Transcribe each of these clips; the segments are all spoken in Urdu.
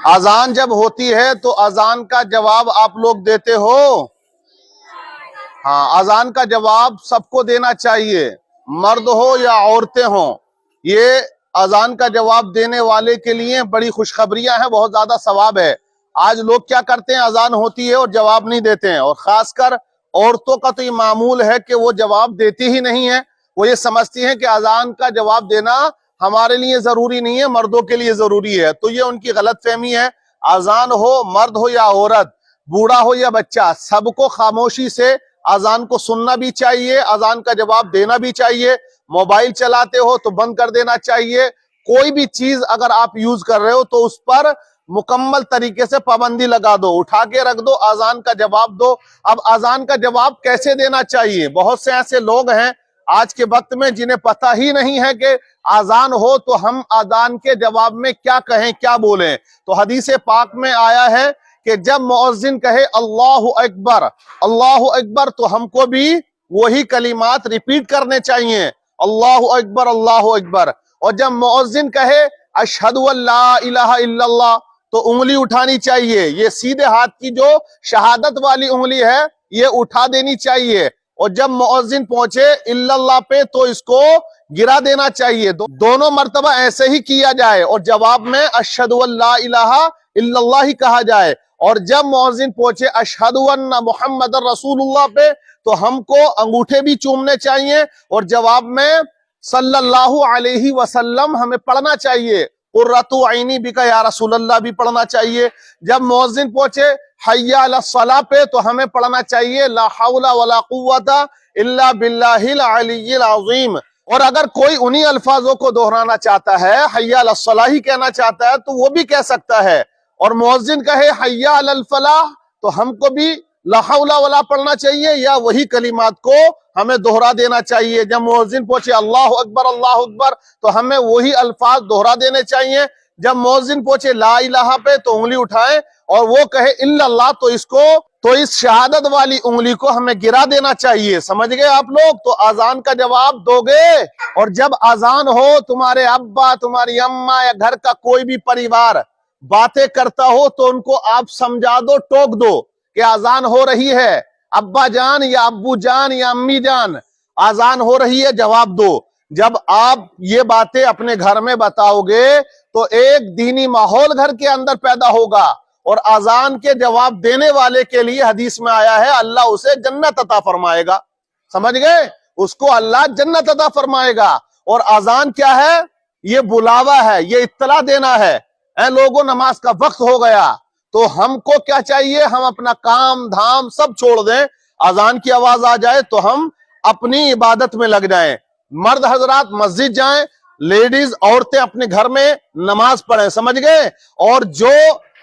اذان جب ہوتی ہے تو اذان کا جواب آپ لوگ دیتے ہو؟ ہاں، اذان کا جواب سب کو دینا چاہیے، مرد ہو یا عورتیں ہوں۔ یہ اذان کا جواب دینے والے کے لیے بڑی خوشخبریاں ہیں، بہت زیادہ ثواب ہے۔ آج لوگ کیا کرتے ہیں، اذان ہوتی ہے اور جواب نہیں دیتے ہیں، اور خاص کر عورتوں کا تو یہ معمول ہے کہ وہ جواب دیتی ہی نہیں ہے۔ وہ یہ سمجھتی ہیں کہ اذان کا جواب دینا ہمارے لیے ضروری نہیں ہے، مردوں کے لیے ضروری ہے۔ تو یہ ان کی غلط فہمی ہے۔ اذان ہو، مرد ہو یا عورت، بوڑھا ہو یا بچہ، سب کو خاموشی سے اذان کو سننا بھی چاہیے، اذان کا جواب دینا بھی چاہیے۔ موبائل چلاتے ہو تو بند کر دینا چاہیے۔ کوئی بھی چیز اگر آپ یوز کر رہے ہو تو اس پر مکمل طریقے سے پابندی لگا دو، اٹھا کے رکھ دو، اذان کا جواب دو۔ اب اذان کا جواب کیسے دینا چاہیے؟ بہت سے ایسے لوگ ہیں آج کے وقت میں جنہیں پتہ ہی نہیں ہے کہ اذان ہو تو ہم اذان کے جواب میں کیا کہیں، کیا بولیں۔ تو حدیث پاک میں آیا ہے کہ جب مؤذن کہے اللہ اکبر اللہ اکبر تو ہم کو بھی وہی کلمات ریپیٹ کرنے چاہیے، اللہ اکبر اللہ اکبر۔ اور جب مؤذن کہے اشہد ان لا الہ الا اللہ تو انگلی اٹھانی چاہیے، یہ سیدھے ہاتھ کی جو شہادت والی انگلی ہے یہ اٹھا دینی چاہیے۔ اور جب مؤذن پہنچے الا اللہ پہ تو اس کو گرا دینا چاہیے، دونوں مرتبہ ایسے ہی کیا جائے، اور جواب میں اشہد ان لا الہ الا اللہ ہی کہا جائے۔ اور جب مؤذن پہنچے اشہد ان محمد رسول اللہ پہ تو ہم کو انگوٹھے بھی چومنے چاہیے، اور جواب میں صلی اللہ علیہ وسلم ہمیں پڑھنا چاہیے، قرۃ عینی بک یا رسول اللہ بھی پڑھنا چاہیے۔ جب مؤذن پہنچے حی علی الصلاۃ پہ تو ہمیں پڑھنا چاہیے لا حول ولا قوت الا باللہ العلی العظیم۔ اور اگر کوئی انہی الفاظوں کو دہرانا چاہتا ہے، حی علی الصلاۃ ہی کہنا چاہتا ہے تو وہ بھی کہہ سکتا ہے، اور مؤذن کہے حی علی الفلاح تو ہم کو بھی لا حول ولا پڑھنا چاہیے، یا وہی کلمات کو ہمیں دہرا دینا چاہیے۔ جب مؤذن پہنچے اللہ اکبر تو ہمیں وہی الفاظ دہرا دینے چاہیے۔ جب مؤذن پہنچے لا الہ پہ تو انگلی اٹھائیں، اور وہ کہے الا اللہ تو اس شہادت والی انگلی کو ہمیں گرا دینا چاہیے۔ سمجھ گئے آپ لوگ؟ تو اذان کا جواب دو گے۔ اور جب اذان ہو، تمہارے ابا، تمہاری اماں یا گھر کا کوئی بھی پریوار باتیں کرتا ہو تو ان کو آپ سمجھا دو، ٹوک دو کہ اذان ہو رہی ہے، ابا جان یا ابو جان یا امی جان اذان ہو رہی ہے، جواب دو۔ جب آپ یہ باتیں اپنے گھر میں بتاؤ گے تو ایک دینی ماحول گھر کے اندر پیدا ہوگا، اور اذان کے جواب دینے والے کے لیے حدیث میں آیا ہے اللہ اسے جنت عطا فرمائے گا۔ سمجھ گئے؟ اس کو اللہ جنت عطا فرمائے گا۔ اور اذان کیا ہے؟ یہ بلاوا ہے، یہ اطلاع دینا ہے، اے لوگوں نماز کا وقت ہو گیا۔ تو ہم کو کیا چاہیے؟ ہم اپنا کام دھام سب چھوڑ دیں، اذان کی آواز آ جائے تو ہم اپنی عبادت میں لگ جائیں۔ مرد حضرات مسجد جائیں، لیڈیز عورتیں اپنے گھر میں نماز پڑھیں۔ سمجھ گئے؟ اور جو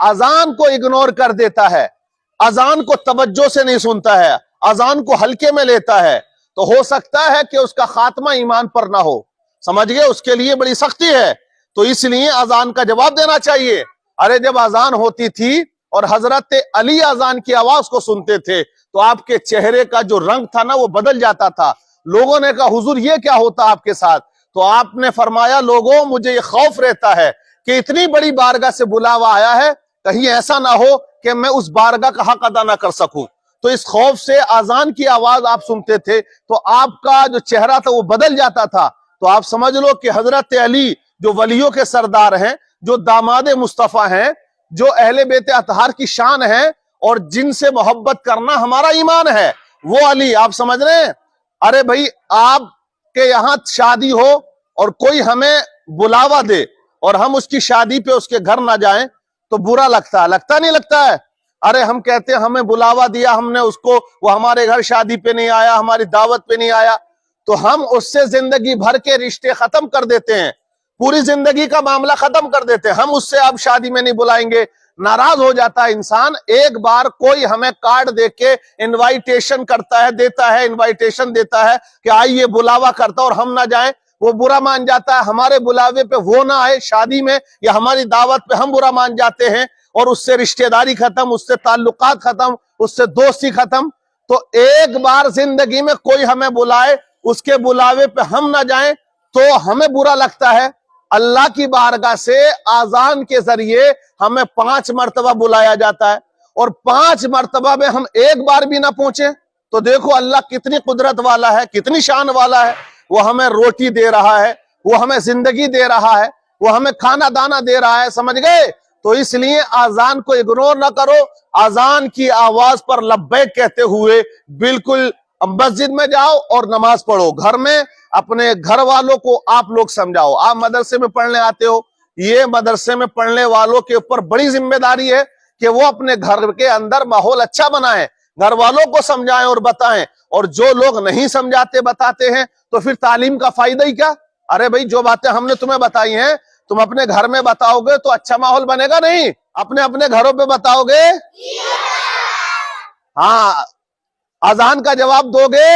اذان کو اگنور کر دیتا ہے، اذان کو توجہ سے نہیں سنتا ہے، اذان کو ہلکے میں لیتا ہے، تو ہو سکتا ہے کہ اس کا خاتمہ ایمان پر نہ ہو۔ سمجھ گئے؟ اس کے لیے بڑی سختی ہے۔ تو اس لیے اذان کا جواب دینا چاہیے۔ ارے جب اذان ہوتی تھی اور حضرت علی اذان کی آواز کو سنتے تھے تو آپ کے چہرے کا جو رنگ تھا نا وہ بدل جاتا تھا۔ لوگوں نے کہا حضور یہ کیا ہوتا آپ کے ساتھ؟ تو آپ نے فرمایا لوگوں مجھے یہ خوف رہتا ہے کہ اتنی بڑی بارگاہ سے بلاوا آیا ہے، کہیں ایسا نہ ہو کہ میں اس بارگاہ کا حق ادا نہ کر سکوں۔ تو اس خوف سے اذان کی آواز آپ سنتے تھے تو آپ کا جو چہرہ تھا وہ بدل جاتا تھا۔ تو آپ سمجھ لو کہ حضرت علی جو ولیوں کے سردار ہیں، جو داماد مصطفیٰ ہیں، جو اہل بیت اطہار کی شان ہیں، اور جن سے محبت کرنا ہمارا ایمان ہے، وہ علی آپ سمجھ رہے ہیں؟ ارے بھائی آپ کے یہاں شادی ہو اور کوئی ہمیں بلاوا دے اور ہم اس کی شادی پہ اس کے گھر نہ جائیں تو برا لگتا ہے، لگتا نہیں لگتا ہے؟ ارے ہم کہتے ہیں ہمیں بلاوا دیا ہم نے اس کو، وہ ہمارے گھر شادی پہ نہیں آیا، ہماری دعوت پہ نہیں آیا، تو ہم اس سے زندگی بھر کے رشتے ختم کر دیتے ہیں، پوری زندگی کا معاملہ ختم کر دیتے ہیں۔ ہم اس سے اب شادی میں نہیں بلائیں گے، ناراض ہو جاتا ہے انسان۔ ایک بار کوئی ہمیں کارڈ دے کے انوائٹیشن کرتا ہے، دیتا ہے، انوائٹیشن دیتا ہے کہ آئیے، بلاوا کرتا اور ہم نہ جائیں، وہ برا مان جاتا ہے۔ ہمارے بلاوے پہ وہ نہ آئے شادی میں یا ہماری دعوت پہ ہم برا مان جاتے ہیں، اور اس سے رشتہ داری ختم، اس سے تعلقات ختم، اس سے دوستی ختم۔ تو ایک بار زندگی میں کوئی ہمیں بلائے، اس کے بلاوے پہ ہم نہ جائیں تو ہمیں برا لگتا ہے۔ اللہ کی بارگاہ سے آزان کے ذریعے ہمیں 5 مرتبہ بلایا جاتا ہے، اور 5 مرتبہ میں ہم ایک بار بھی نہ پہنچے تو دیکھو اللہ کتنی قدرت والا ہے، کتنی شان والا ہے۔ وہ ہمیں روٹی دے رہا ہے، وہ ہمیں زندگی دے رہا ہے، وہ ہمیں کھانا دانا دے رہا ہے، سمجھ گئے؟ تو اس لیے آزان کو اگنور نہ کرو، آزان کی آواز پر لبیک کہتے ہوئے بالکل مسجد میں جاؤ اور نماز پڑھو۔ گھر میں اپنے گھر والوں کو آپ لوگ سمجھاؤ۔ آپ مدرسے میں پڑھنے آتے ہو، یہ مدرسے میں پڑھنے والوں کے اوپر بڑی ذمہ داری ہے کہ وہ اپنے گھر کے اندر ماحول اچھا بنائیں، گھر والوں کو سمجھائیں اور بتائیں۔ اور جو لوگ نہیں سمجھاتے بتاتے ہیں تو پھر تعلیم کا فائدہ ہی کیا؟ ارے بھائی جو باتیں ہم نے تمہیں بتائی ہیں تم اپنے گھر میں بتاؤ گے تو اچھا ماحول بنے گا نہیں؟ اپنے گھروں پہ بتاؤ گے؟ ہاں، اذان کا جواب دو گے؟